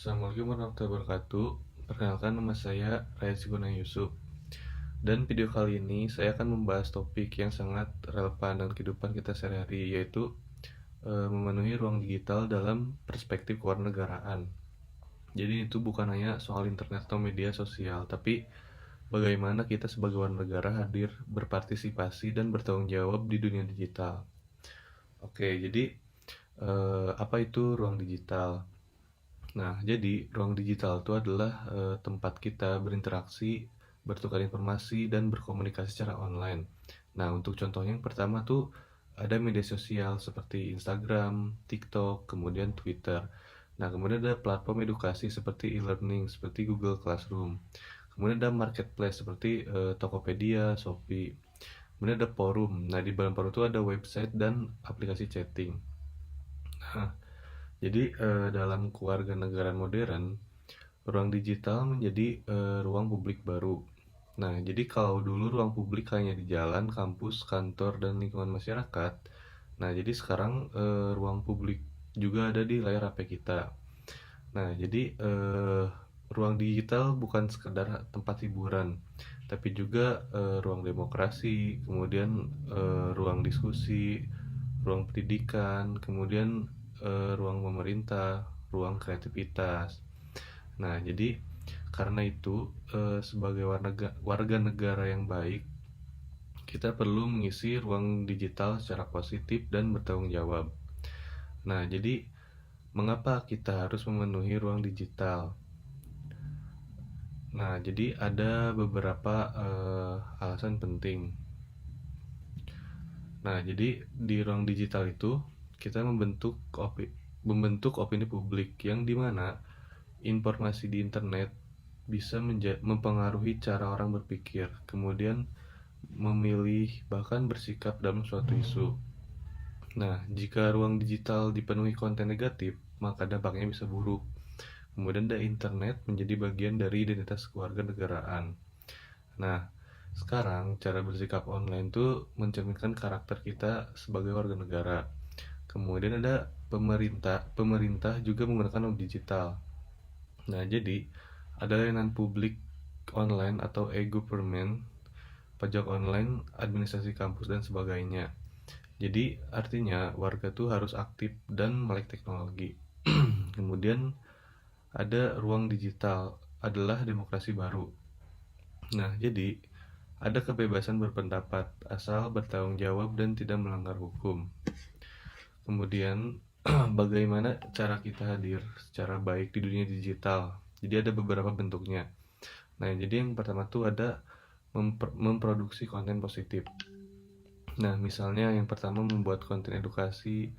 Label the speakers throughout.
Speaker 1: Assalamualaikum warahmatullahi wabarakatuh. Perkenalkan, nama saya Raya Siguna Yusuf. Dan video kali ini saya akan membahas topik yang sangat relevan dan kehidupan kita sehari-hari, yaitu memenuhi ruang digital dalam perspektif kewarganegaraan. Jadi itu bukan hanya soal internet atau media sosial, tapi bagaimana kita sebagai warga negara hadir, berpartisipasi, dan bertanggung jawab di dunia digital. Oke, jadi apa itu ruang digital? Nah, jadi ruang digital itu adalah tempat kita berinteraksi, bertukar informasi, dan berkomunikasi secara online. Nah, untuk contohnya yang pertama tuh ada media sosial seperti Instagram, TikTok, kemudian Twitter. Nah, kemudian ada platform edukasi seperti e-learning, seperti Google Classroom. Kemudian ada marketplace seperti Tokopedia, Shopee. Kemudian ada forum. Nah, di dalam forum itu ada website dan aplikasi chatting. Nah, jadi dalam kewarganegaraan modern, ruang digital menjadi ruang publik baru. Nah, jadi kalau dulu ruang publik hanya di jalan, kampus, kantor, dan lingkungan masyarakat. Nah, jadi sekarang ruang publik juga ada di layar HP kita. Nah, jadi ruang digital bukan sekedar tempat hiburan, tapi juga ruang demokrasi, kemudian ruang diskusi, ruang pendidikan, kemudian ruang pemerintah, ruang kreativitas. Nah, jadi karena itu sebagai warga negara yang baik, kita perlu mengisi ruang digital secara positif dan bertanggung jawab. Nah, jadi mengapa kita harus memenuhi ruang digital? Nah, jadi ada beberapa alasan penting. Nah, jadi di ruang digital itu kita membentuk opini publik yang dimana informasi di internet bisa mempengaruhi cara orang berpikir, kemudian memilih bahkan bersikap dalam suatu isu. Nah, jika ruang digital dipenuhi konten negatif, maka dampaknya bisa buruk. Kemudian internet menjadi bagian dari identitas kewarganegaraan. Nah, sekarang cara bersikap online itu mencerminkan karakter kita sebagai warga negara. Kemudian ada pemerintah juga menggunakan ruang digital. Nah, jadi ada layanan publik online atau e-government, pajak online, administrasi kampus, dan sebagainya. Jadi artinya warga tuh harus aktif dan melek teknologi. Kemudian ada ruang digital adalah demokrasi baru. Nah, jadi ada kebebasan berpendapat asal bertanggung jawab dan tidak melanggar hukum. Kemudian bagaimana cara kita hadir secara baik di dunia digital? Jadi ada beberapa bentuknya. Nah, jadi yang pertama tuh ada memproduksi konten positif. Nah, misalnya yang pertama membuat konten edukasi,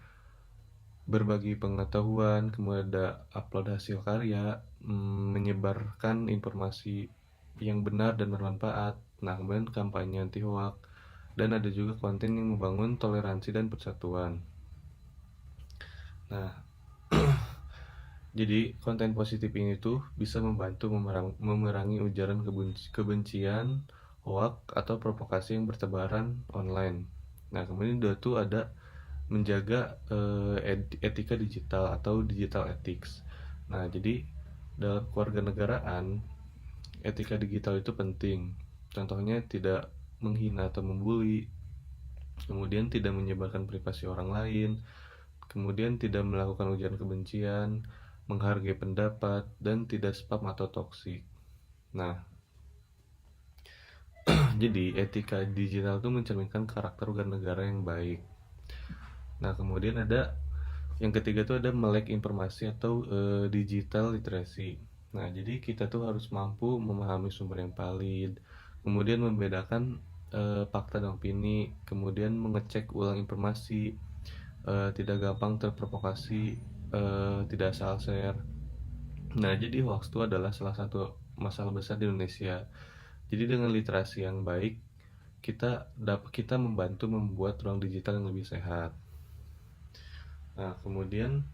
Speaker 1: berbagi pengetahuan, kemudian ada upload hasil karya, menyebarkan informasi yang benar dan bermanfaat. Nah, kemudian kampanye anti hoax, dan ada juga konten yang membangun toleransi dan persatuan. Nah, jadi konten positif ini tuh bisa membantu memerangi ujaran kebencian, hoax, atau provokasi yang bertebaran online. Nah, kemudian itu ada menjaga etika digital atau digital ethics. Nah, jadi dalam kewarganegaraan, etika digital itu penting. Contohnya tidak menghina atau membuli, kemudian tidak menyebarkan privasi orang lain, kemudian tidak melakukan ujaran kebencian, menghargai pendapat, dan tidak spam atau toksik. Nah, jadi etika digital itu mencerminkan karakter warga negara yang baik. Nah, kemudian ada yang ketiga tuh ada melek informasi atau digital literacy. Nah, jadi kita tuh harus mampu memahami sumber yang valid, kemudian membedakan fakta dan opini, kemudian mengecek ulang informasi, tidak gampang terprovokasi, tidak asal share. Nah, jadi hoax itu adalah salah satu masalah besar di Indonesia. Jadi dengan literasi yang baik, kita membantu membuat ruang digital yang lebih sehat. Nah, kemudian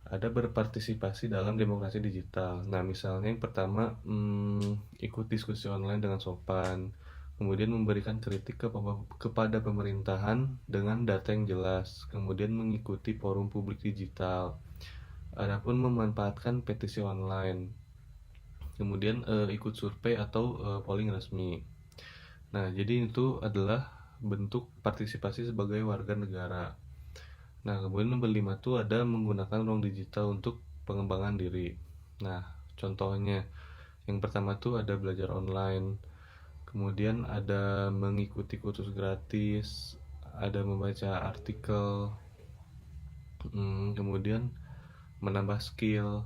Speaker 1: ada berpartisipasi dalam demokrasi digital. Nah, misalnya yang pertama, ikut diskusi online dengan sopan, kemudian memberikan kritik kepada pemerintahan dengan data yang jelas, kemudian mengikuti forum publik digital, Adapun memanfaatkan petisi online, kemudian ikut survei atau polling resmi. Nah, jadi itu adalah bentuk partisipasi sebagai warga negara. Nah, kemudian nomor 5 tuh ada menggunakan ruang digital untuk pengembangan diri. Nah, contohnya yang pertama tuh ada belajar online, kemudian ada mengikuti kursus gratis, ada membaca artikel, kemudian menambah skill,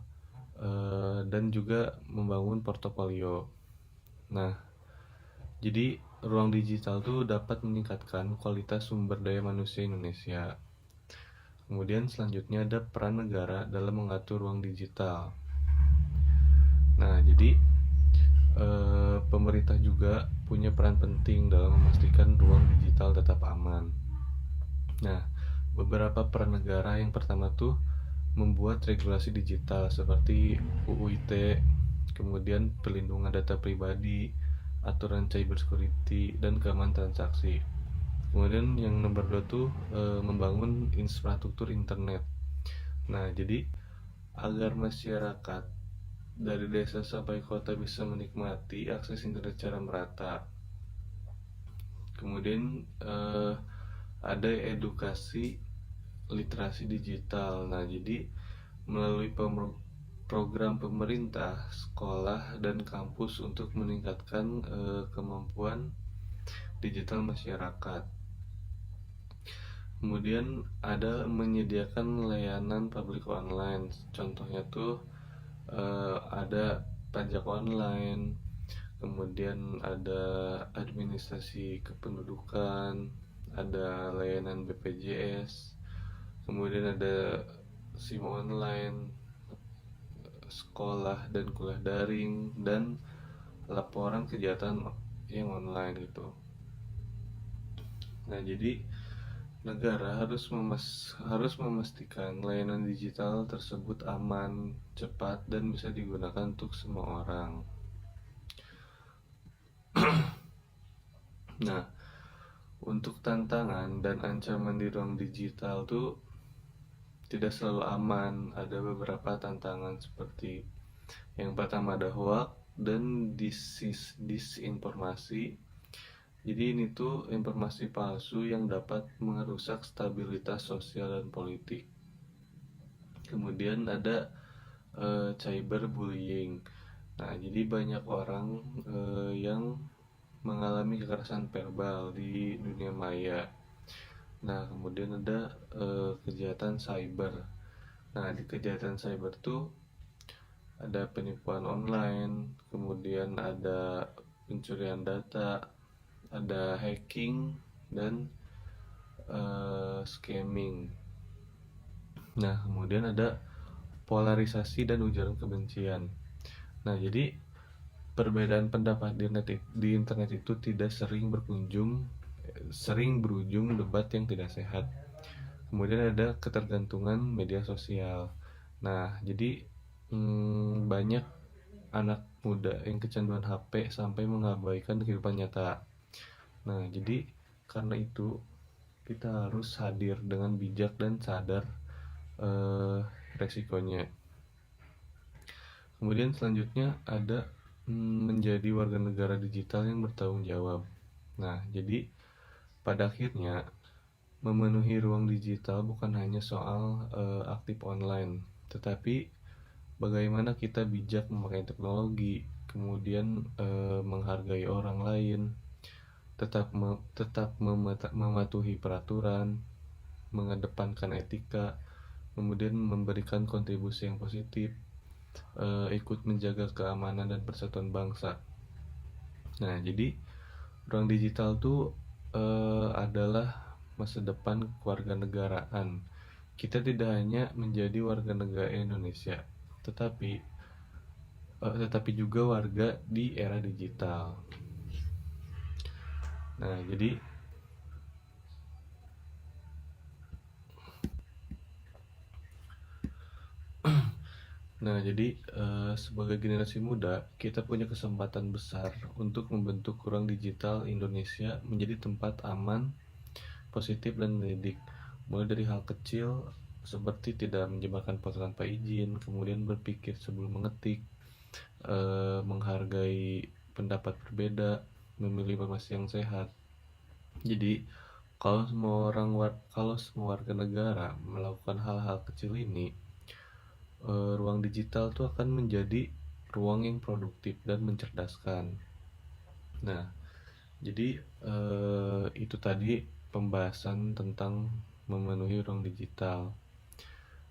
Speaker 1: dan juga membangun portofolio. Nah, jadi ruang digital tuh dapat meningkatkan kualitas sumber daya manusia Indonesia. Kemudian selanjutnya ada peran negara dalam mengatur ruang digital. Nah, jadi pemerintah juga punya peran penting dalam memastikan ruang digital tetap aman. Nah, beberapa peran negara yang pertama tuh membuat regulasi digital seperti UU ITE, kemudian perlindungan data pribadi, aturan cyber security, dan keamanan transaksi. Kemudian yang nomor 2 tuh membangun infrastruktur internet. Nah, jadi agar masyarakat dari desa sampai kota bisa menikmati akses internet secara merata. Kemudian ada edukasi literasi digital. Nah, jadi melalui program pemerintah, sekolah, dan kampus untuk meningkatkan kemampuan digital masyarakat. Kemudian ada menyediakan layanan publik online. Contohnya tuh ada pajak online, kemudian ada administrasi kependudukan, ada layanan BPJS, kemudian ada SIM online, sekolah dan kuliah daring, dan laporan kejahatan yang online gitu. Nah, jadi negara harus memastikan layanan digital tersebut aman, cepat, dan bisa digunakan untuk semua orang. Nah, untuk tantangan dan ancaman di ruang digital tuh tidak selalu aman. Ada beberapa tantangan seperti yang pertama ada hoax dan disinformasi. Jadi ini tuh informasi palsu yang dapat merusak stabilitas sosial dan politik. Kemudian ada cyberbullying. Nah, jadi banyak orang yang mengalami kekerasan verbal di dunia maya. Nah, kemudian ada kejahatan cyber. Nah, di kejahatan cyber tuh ada penipuan online, kemudian ada pencurian data, ada hacking, dan scamming. Nah, kemudian ada polarisasi dan ujaran kebencian. Nah, jadi perbedaan pendapat di internet itu tidak sering berujung debat yang tidak sehat. Kemudian ada ketergantungan media sosial. Nah, jadi banyak anak muda yang kecanduan HP sampai mengabaikan kehidupan nyata. Nah, jadi karena itu kita harus hadir dengan bijak dan sadar resikonya. Kemudian selanjutnya ada menjadi warga negara digital yang bertanggung jawab. Nah, jadi pada akhirnya memenuhi ruang digital bukan hanya soal aktif online, tetapi bagaimana kita bijak memakai teknologi, kemudian menghargai orang lain, tetap mematuhi peraturan, mengedepankan etika, kemudian memberikan kontribusi yang positif, ikut menjaga keamanan dan persatuan bangsa. Nah, jadi ruang digital tuh adalah masa depan kewarganegaraan. Kita tidak hanya menjadi warga negara Indonesia, tetapi juga warga di era digital. Nah, jadi sebagai generasi muda, kita punya kesempatan besar untuk membentuk ruang digital Indonesia menjadi tempat aman, positif, dan mendidik. Mulai dari hal kecil seperti tidak menyebarkan foto tanpa izin, kemudian berpikir sebelum mengetik, menghargai pendapat berbeda, memilih informasi yang sehat. Jadi kalau semua warga negara melakukan hal-hal kecil ini, ruang digital tuh akan menjadi ruang yang produktif dan mencerdaskan. Nah, jadi itu tadi pembahasan tentang memenuhi ruang digital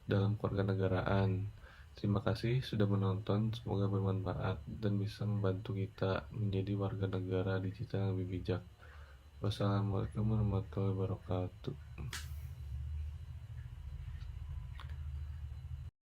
Speaker 1: dalam kewarganegaraan. Terima kasih sudah menonton, semoga bermanfaat dan bisa membantu kita menjadi warga negara digital yang lebih bijak. Wassalamualaikum warahmatullahi wabarakatuh.